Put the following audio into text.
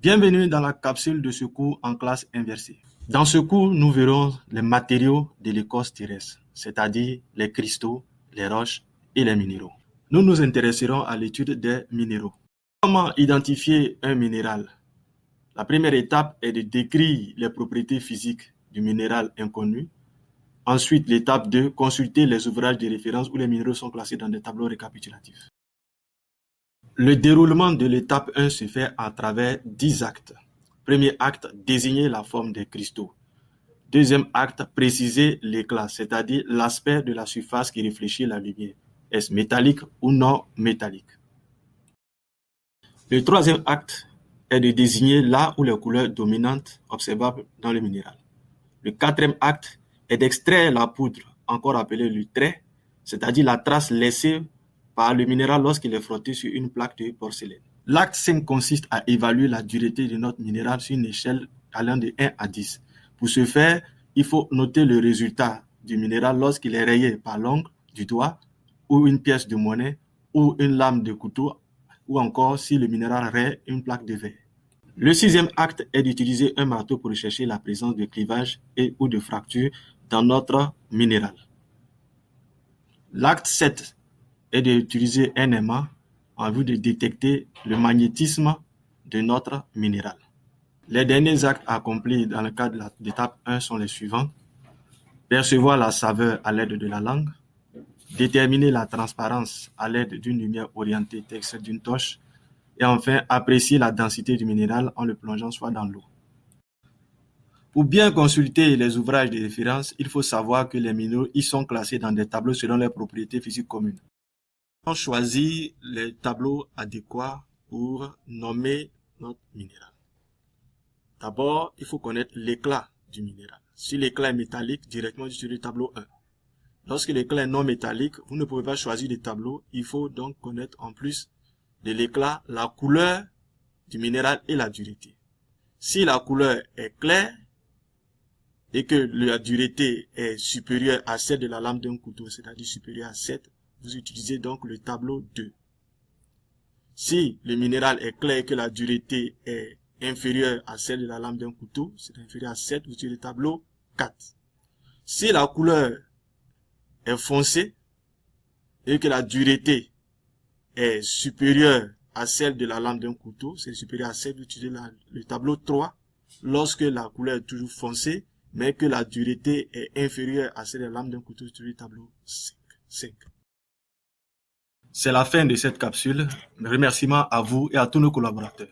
Bienvenue dans la capsule de ce cours en classe inversée. Dans ce cours, nous verrons les matériaux de l'écorce terrestre, c'est-à-dire les cristaux, les roches et les minéraux. Nous nous intéresserons à l'étude des minéraux. Comment identifier un minéral? La première étape est de décrire les propriétés physiques du minéral inconnu. Ensuite, l'étape 2, consulter les ouvrages de référence où les minéraux sont classés dans des tableaux récapitulatifs. Le déroulement de l'étape 1 se fait à travers 10 actes. Premier acte, désigner la forme des cristaux. Deuxième acte, préciser l'éclat, c'est-à-dire l'aspect de la surface qui réfléchit la lumière. Est-ce métallique ou non métallique? Le troisième acte est de désigner là où les couleurs dominantes observables dans le minéral. Le quatrième acte est d'extraire la poudre, encore appelée le trait, c'est-à-dire la trace laissée par le minéral lorsqu'il est frotté sur une plaque de porcelaine. L'acte 5 consiste à évaluer la dureté de notre minéral sur une échelle allant de 1 à 10. Pour ce faire, il faut noter le résultat du minéral lorsqu'il est rayé par l'ongle du doigt ou une pièce de monnaie ou une lame de couteau ou encore si le minéral raye une plaque de verre. Le sixième acte est d'utiliser un marteau pour rechercher la présence de clivage et ou de fracture dans notre minéral. L'acte 7 est d'utiliser un aimant en vue de détecter le magnétisme de notre minéral. Les derniers actes accomplis dans le cadre de l'étape 1 sont les suivants. Percevoir la saveur à l'aide de la langue, déterminer la transparence à l'aide d'une lumière orientée telle que d'une torche, et enfin apprécier la densité du minéral en le plongeant soit dans l'eau. Pour bien consulter les ouvrages de référence, il faut savoir que les minéraux y sont classés dans des tableaux selon leurs propriétés physiques communes. On choisit les tableaux adéquats pour nommer notre minéral. D'abord, il faut connaître l'éclat du minéral. Si l'éclat est métallique, directement sur le tableau 1. Lorsque l'éclat est non métallique, vous ne pouvez pas choisir de tableau. Il faut donc connaître en plus de l'éclat la couleur du minéral et la dureté. Si la couleur est claire et que la dureté est supérieure à celle de la lame d'un couteau, c'est-à-dire supérieure à 7, vous utilisez donc le tableau 2. Si le minéral est clair et que la dureté est inférieure à celle de la lame d'un couteau, c'est inférieur à 7, vous utilisez le tableau 4. Si la couleur est foncée et que la dureté est supérieure à celle de la lame d'un couteau, c'est supérieur à 7, vous utilisez le tableau 3. Lorsque la couleur est toujours foncée, mais que la dureté est inférieure à celle de la lame d'un couteau, vous utilisez le tableau 5. C'est la fin de cette capsule. Remerciements à vous et à tous nos collaborateurs.